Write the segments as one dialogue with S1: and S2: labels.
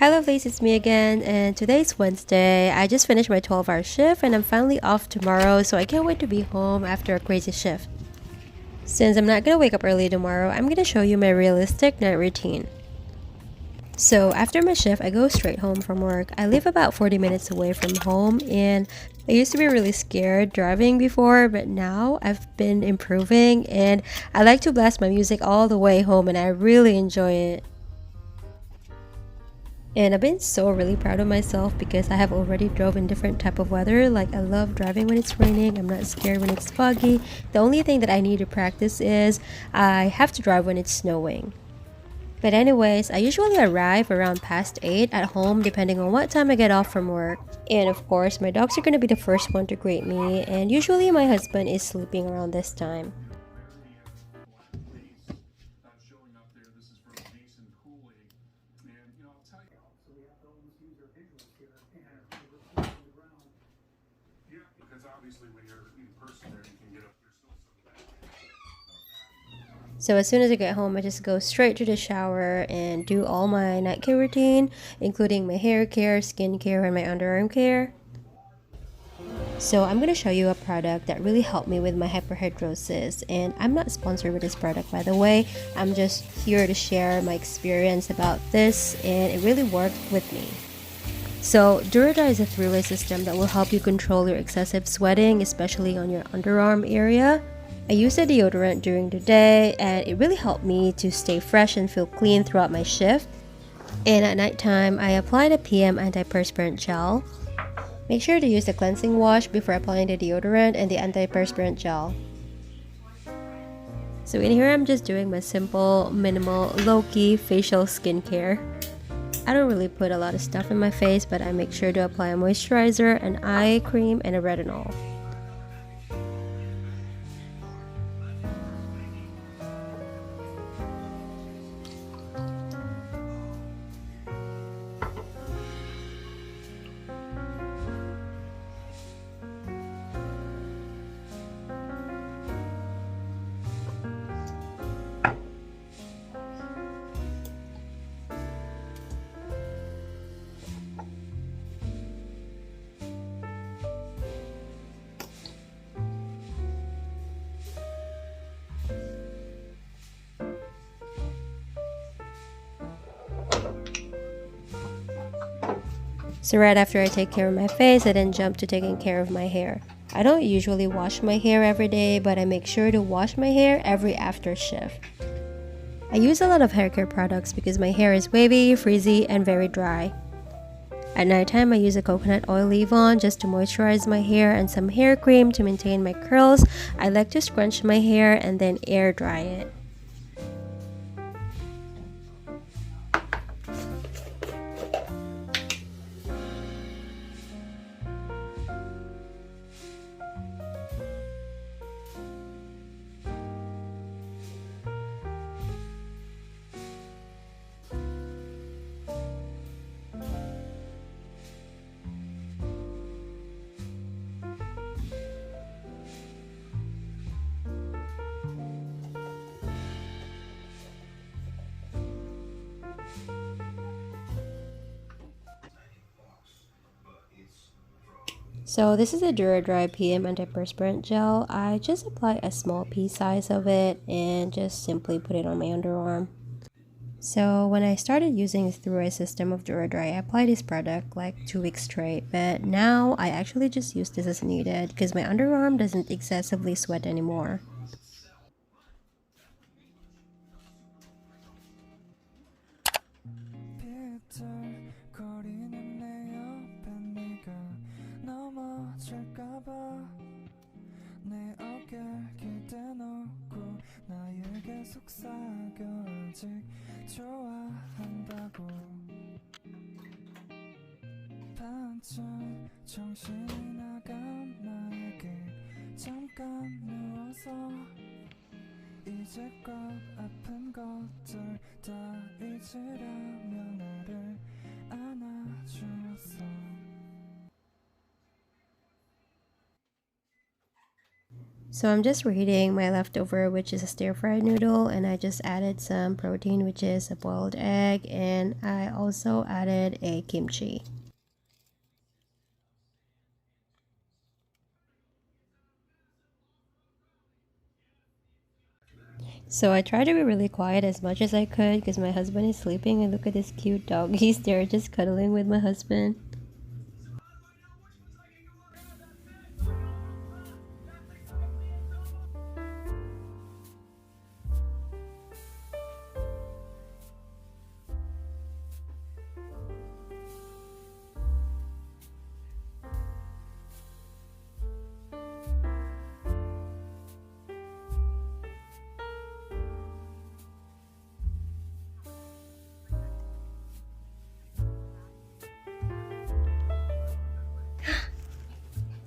S1: Hi lovelies, it's me again, and today's Wednesday. I just finished my 12-hour shift and I'm finally off tomorrow, so I can't wait to be home after a crazy shift. Since I'm not gonna wake up early tomorrow, I'm gonna show you my realistic night routine. So after my shift, I go straight home from work. I live about 40 minutes away from home, and I used to be really scared driving before, but now I've been improving and I like to blast my music all the way home and I really enjoy it. And I've been so really proud of myself because I have already drove in different type of weather. Like I love driving when it's raining. I'm not scared when it's foggy. The only thing that I need to practice is I have to drive when it's snowing. But anyways, I usually arrive around past 8 at home depending on what time I get off from work. And of course, my dogs are going to be the first one to greet me, and usually my husband is sleeping around this time. So as soon as I get home, I just go straight to the shower and do all my night care routine, including my hair care, skin care, and my underarm care. So I'm going to show you a product that really helped me with my hyperhidrosis, and I'm not sponsored with this product, by the way. I'm just here to share my experience about this, and it really worked with me. So Duradry is a three-way system that will help you control your excessive sweating, especially on your underarm area. I use a deodorant during the day and it really helped me to stay fresh and feel clean throughout my shift. And at nighttime, I applied a PM antiperspirant gel. Make sure to use the cleansing wash before applying the deodorant and the antiperspirant gel. So in here, I'm just doing my simple, minimal, low-key facial skincare. I don't really put a lot of stuff in my face, but I make sure to apply a moisturizer, an eye cream, and a retinol. So right after I take care of my face, I then jump to taking care of my hair. I don't usually wash my hair every day, but I make sure to wash my hair every after shift. I use a lot of hair care products because my hair is wavy, frizzy, and very dry. At nighttime, I use a coconut oil leave-on just to moisturize my hair and some hair cream to maintain my curls. I like to scrunch my hair and then air dry it. So this is a Duradry PM antiperspirant gel. I just apply a small pea size of it and just simply put it on my underarm. So when I started using the three-way system of Duradry, I applied this product like 2 weeks straight, but now I actually just use this as needed because my underarm doesn't excessively sweat anymore. So I'm just reheating my leftover, which is a stir-fried noodle, and I just added some protein, which is a boiled egg, and I also added a kimchi. So I tried to be really quiet as much as I could because my husband is sleeping, and look at this cute dog. He's there just cuddling with my husband.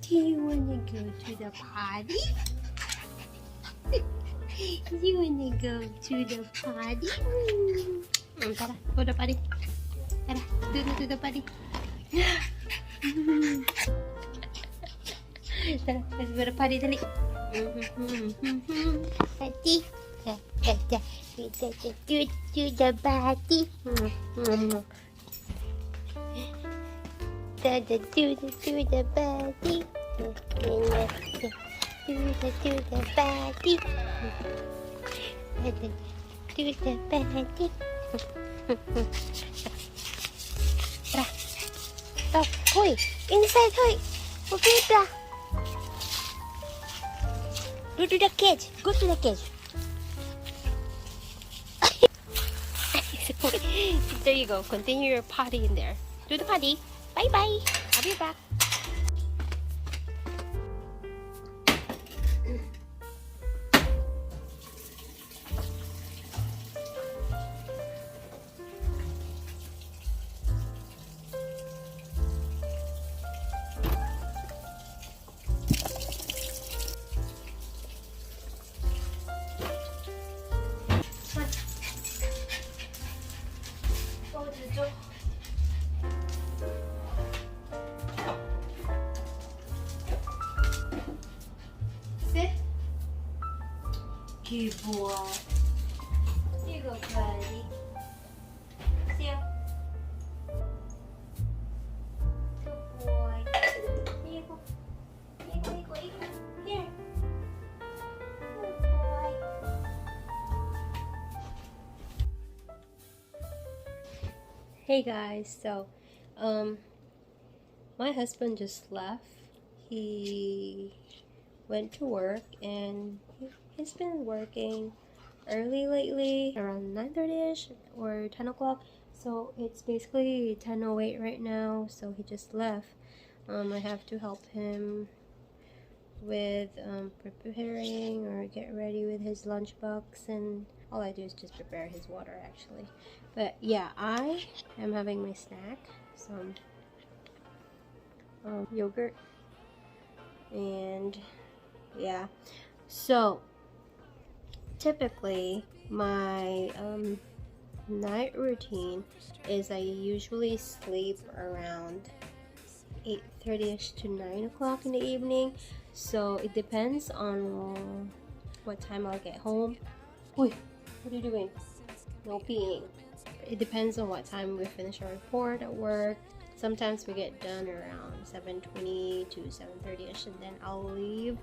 S1: Do you want to go to the party? Do you want to go to the party? Tara, go to the party. Tara, to the party. Tara, let's go to the party, dali. Party. We got to go to the party. To the party. To the party. To the party. Tara. Stop. Hoy. Inside, hoy. Pupita. Go to the cage. Go to the cage. There you go. Continue your party in there. Do the party. Bye bye. I'll be back. Go to the door. Sit. Good boy. Here you go, buddy. See ya. Good boy. Here you go. Here you go, here you go, here you go. Here. Good boy. Hey guys, so my husband just left. He went to work and he's been working early lately, around 9:30ish or 10 o'clock. So it's basically 10:08 right now, so he just left. I have to help him with preparing or get ready with his lunchbox, and all I do is just prepare his water actually. But yeah, I am having my snack, some yogurt, and yeah. So typically my night routine is I usually sleep around 8:30ish to 9 o'clock in the evening. So it depends on what time I'll get home. Wait, what are you doing? No peeing. It depends on what time we finish our report at work. Sometimes we get done around 7:20 to 7:30ish, and then I'll leave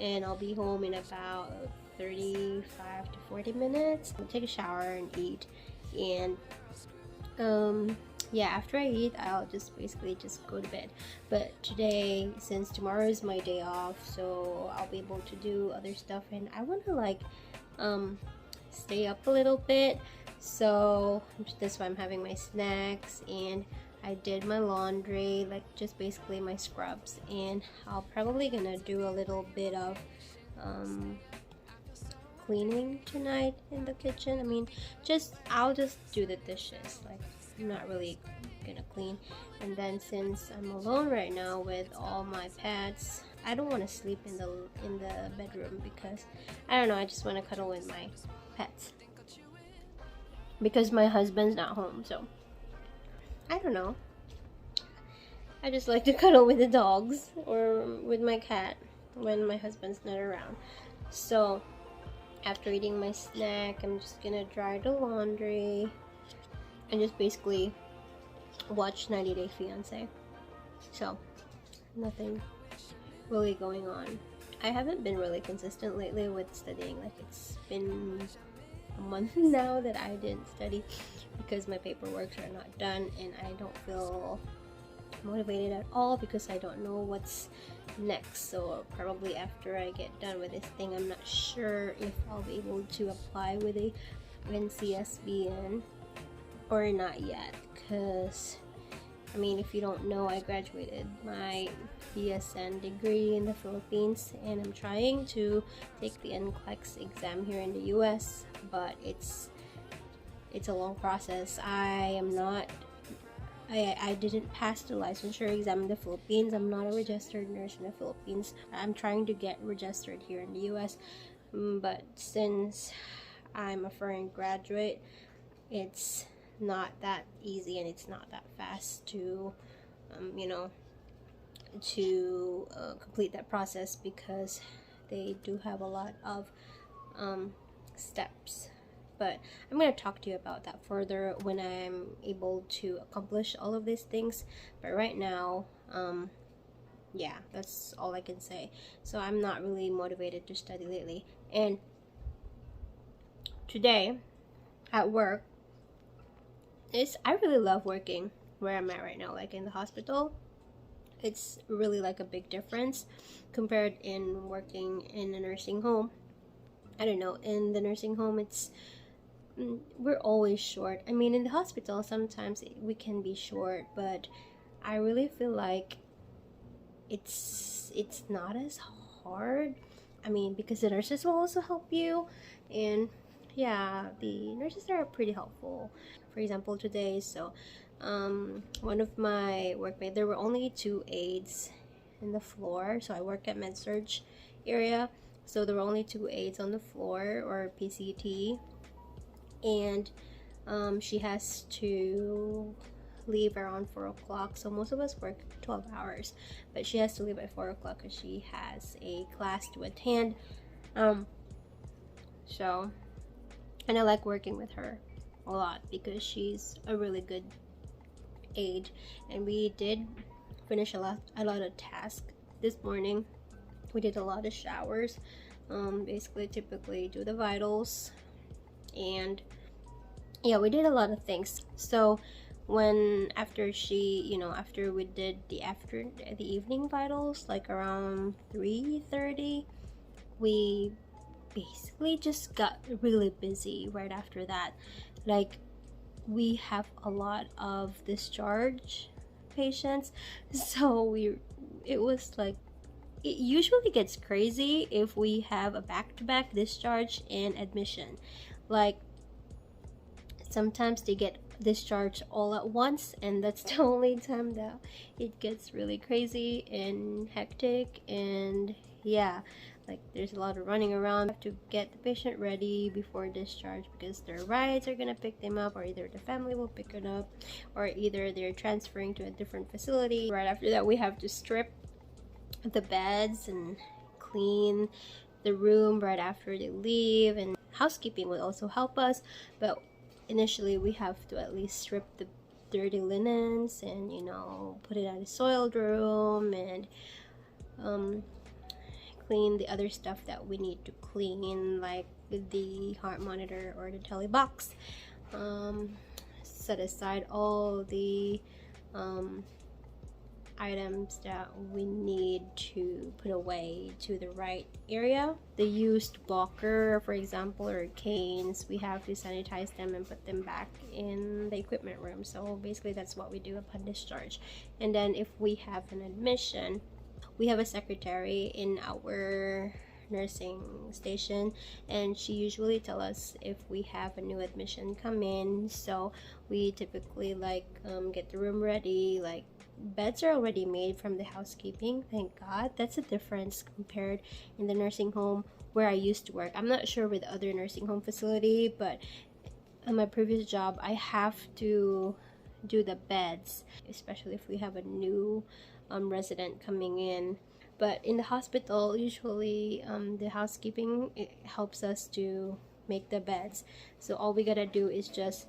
S1: and I'll be home in about 35 to 40 minutes. I'll take a shower and eat, and yeah, after I eat I'll just basically just go to bed. But today, since tomorrow is my day off, so I'll be able to do other stuff, and I want to like stay up a little bit, so that's why I'm having my snacks. And I did my laundry, like just basically my scrubs, and I'll probably gonna do a little bit of cleaning tonight in the kitchen. I mean, I'll just do the dishes, like I'm not really gonna clean. And then since I'm alone right now with all my pets, I don't want to sleep in the bedroom because I don't know, I just want to cuddle with my pets because my husband's not home. So I don't know, I just like to cuddle with the dogs or with my cat. when my husband's not around. So after eating my snack, I'm just gonna dry the laundry and just basically watch 90 Day Fiancé. So nothing really going on. I haven't been really consistent lately with studying. Like, it's been a month now that I didn't study because my paperwork are not done, and I don't feel motivated at all because I don't know what's next. So probably after I get done with this thing, I'm not sure if I'll be able to apply with a NCSBN or not yet, because I mean, if you don't know, I graduated my BSN degree in the Philippines, and I'm trying to take the Nclex exam here in the US, but it's a long process. I didn't pass the licensure exam in the Philippines. I'm not a registered nurse in the Philippines. I'm trying to get registered here in the US, but since I'm a foreign graduate, it's not that easy and it's not that fast to complete that process, because they do have a lot of steps. But I'm going to talk to you about that further when I'm able to accomplish all of these things. But right now, yeah, that's all I can say. So I'm not really motivated to study lately. And today at work, I really love working where I'm at right now, like in the hospital. It's really like a big difference compared in working in a nursing home. I don't know, in the nursing home, we're always short. I mean, in the hospital sometimes we can be short, but I really feel like it's not as hard. I mean, because the nurses will also help you, and yeah, the nurses are pretty helpful. For example, today, so one of my workmates, there were only 2 aides in the floor. So I work at med-surg area, so there were only 2 aides on the floor, or PCT, and she has to leave around 4 o'clock. So most of us work 12 hours, but she has to leave at 4 o'clock because she has a class to attend. So, and I like working with her a lot because she's a really good aide, and we did finish a lot of tasks this morning. We did a lot of showers, basically typically do the vitals, and yeah, we did a lot of things. So after we did the evening vitals, like around 3:30, we basically just got really busy right after that. Like, we have a lot of discharge patients, so it was like, it usually gets crazy if we have a back-to-back discharge and admission. Like, sometimes they get discharged all at once, and that's the only time that it gets really crazy and hectic. And yeah, like, there's a lot of running around. You have to get the patient ready before discharge because their rides are gonna pick them up, or either the family will pick it up, or either they're transferring to a different facility. Right after that, we have to strip the beds and clean the room right after they leave, and housekeeping will also help us, but initially we have to at least strip the dirty linens and put it at a soiled room, and clean the other stuff that we need to clean, like the heart monitor or the tele box. Set aside all the items that we need to put away to the right area. The used walker, for example, or canes, we have to sanitize them and put them back in the equipment room. So basically that's what we do upon discharge. And then if we have an admission, we have a secretary in our nursing station, and she usually tell us if we have a new admission come in. So we typically get the room ready, like beds are already made from the housekeeping. Thank God. That's a difference compared in the nursing home where I used to work. I'm not sure with other nursing home facility, but in my previous job, I have to do the beds, especially if we have a new resident coming in. But in the hospital, usually the housekeeping, it helps us to make the beds. So all we gotta do is just,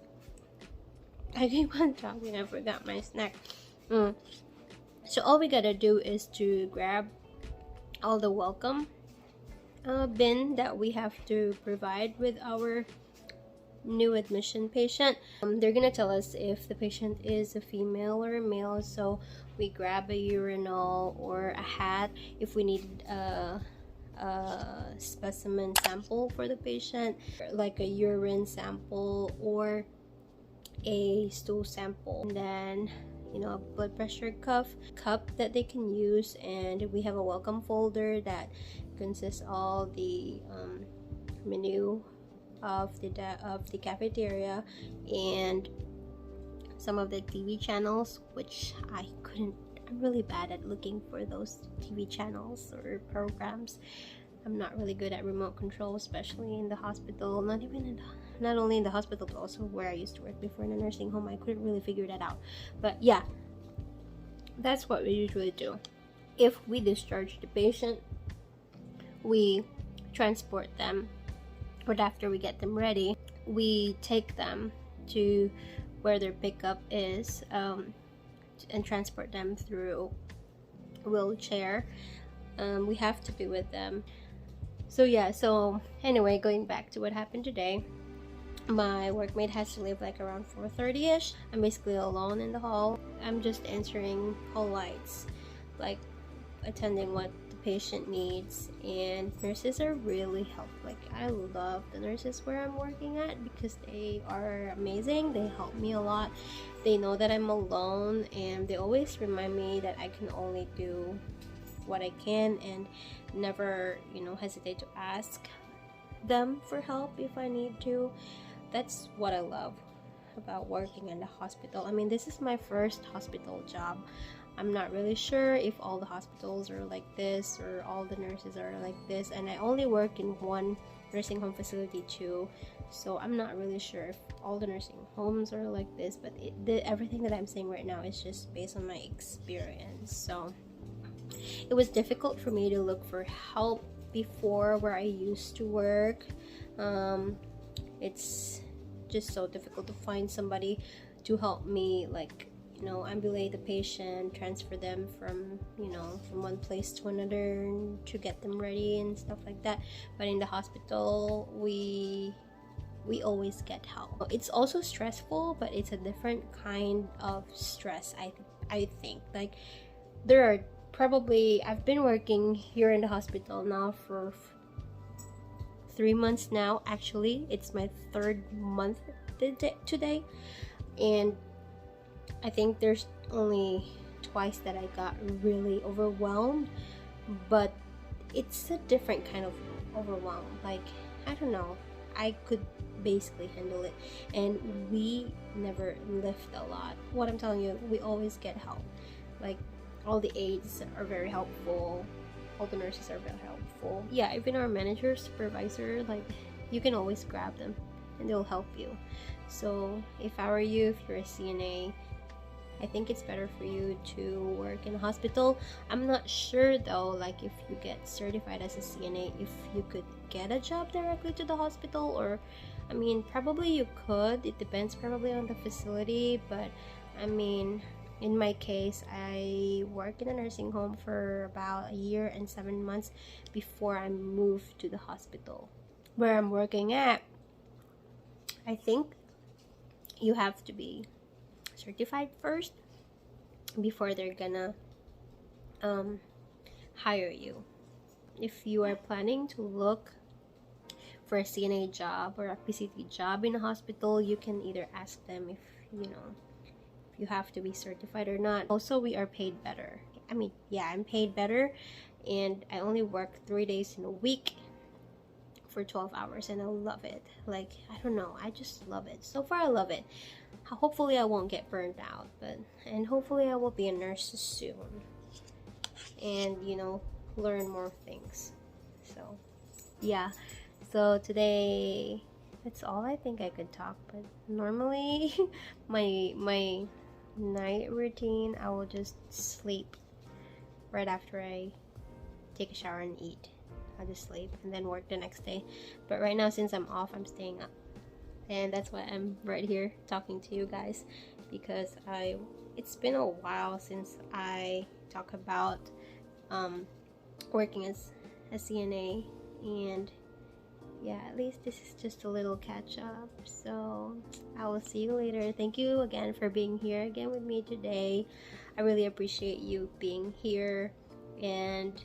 S1: I keep on talking, I forgot my snack. So all we gotta do is to grab all the welcome bin that we have to provide with our new admission patient. They're gonna tell us if the patient is a female or a male, so we grab a urinal or a hat if we need a specimen sample for the patient, like a urine sample or a stool sample, and then a blood pressure cup that they can use. And we have a welcome folder that consists all the menu of the cafeteria and some of the TV channels, which I'm really bad at looking for those TV channels or programs. I'm not really good at remote control, especially in the hospital. Not only in the hospital, but also where I used to work before in a nursing home. I couldn't really figure that out. But yeah, that's what we usually do. If we discharge the patient, we transport them, but after we get them ready, we take them to where their pickup is, and transport them through wheelchair. We have to be with them. So yeah, so anyway, going back to what happened today, my workmate has to leave like around 4:30ish. I'm basically alone in the hall. I'm just answering call lights, like attending what the patient needs, and nurses are really helpful. Like, I love the nurses where I'm working at because they are amazing. They help me a lot. They know that I'm alone, and they always remind me that I can only do what I can, and never hesitate to ask them for help if I need to. That's what I love about working in the hospital. I mean, this is my first hospital job. I'm not really sure if all the hospitals are like this or all the nurses are like this, and I only work in one nursing home facility too, so I'm not really sure if all the nursing homes are like this, but everything that I'm saying right now is just based on my experience. So it was difficult for me to look for help before where I used to work. It's just so difficult to find somebody to help me, like ambulate the patient, transfer them from one place to another to get them ready and stuff like that. But in the hospital, we always get help. It's also stressful, but it's a different kind of stress. I think, like, there are probably, I've been working here in the hospital now for 3 months now. Actually, it's my 3rd month today, and I think there's only twice that I got really overwhelmed, but it's a different kind of overwhelm. Like, I don't know, I could basically handle it, and we never lift a lot. What I'm telling you, we always get help. Like, all the aides are very helpful, all the nurses are very helpful. Yeah, even our manager, supervisor, like, you can always grab them and they'll help you. So if I were you, if you're a CNA, I think it's better for you to work in a hospital. I'm not sure though, like, if you get certified as a CNA, if you could get a job directly to the hospital, or I mean, probably you could. It depends probably on the facility, but I mean, in my case, I worked in a nursing home for about a year and 7 months before I moved to the hospital where I'm working at. I think you have to be certified first before they're gonna hire you. If you are planning to look for a CNA job or a PCT job in a hospital, you can either ask them if you have to be certified or not. Also, we are paid better. I mean, yeah, I'm paid better, and I only work 3 days in a week for 12 hours, and I love it. Like, I don't know, I just love it. So far, I love it. Hopefully I won't get burned out, and hopefully I will be a nurse soon, and learn more things. So yeah, so today that's all I think I could talk. But normally my night routine, I will just sleep right after I take a shower and eat. I'll just sleep and then work the next day. But right now, since I'm off, I'm staying up, and that's why I'm right here talking to you guys, because it's been a while since I talk about working as a CNA, and yeah, at least this is just a little catch up. So I will see you later. Thank you again for being here again with me today. I really appreciate you being here, and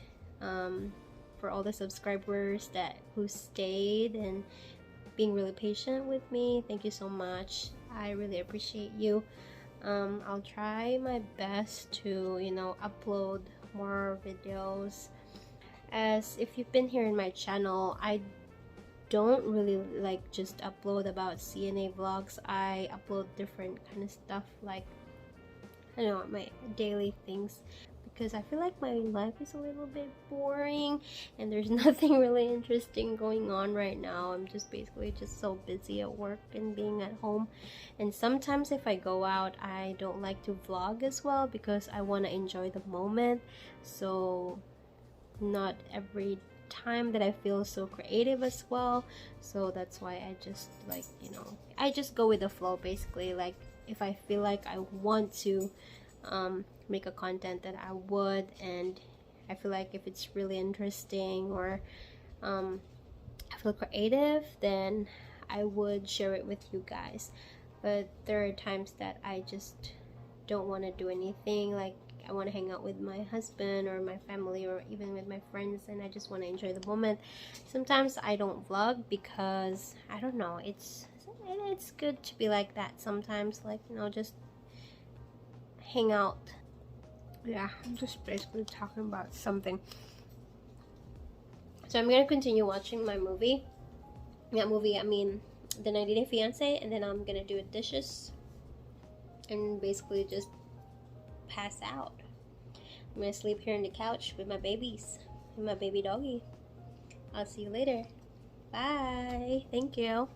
S1: for all the subscribers who stayed and being really patient with me, thank you so much. I really appreciate you. I'll try my best to, you know, upload more videos. As if you've been here in my channel, I don't really like just upload about CNA vlogs. I upload different kind of stuff, like, I don't know, my daily things, because I feel like my life is a little bit boring and there's nothing really interesting going on right now. I'm just basically just so busy at work and being at home, and sometimes if I go out, I don't like to vlog as well because I want to enjoy the moment. So not every time that I feel so creative as well, so that's why I just, like, you know, I just go with the flow basically. Like, if I feel like I want to make a content, that I would, and I feel like if it's really interesting or I feel creative, then I would share it with you guys. But there are times that I just don't want to do anything, like I want to hang out with my husband or my family or even with my friends, and I just want to enjoy the moment. Sometimes I don't vlog because, I don't know, it's good to be like that sometimes, like, you know, just hang out. Yeah, I'm just basically talking about something. So I'm gonna continue watching my movie. I mean the 90 Day Fiance, and then I'm gonna do dishes and basically just pass out. I'm gonna sleep here on the couch with my babies and my baby doggy. I'll see you later. Bye. Thank you.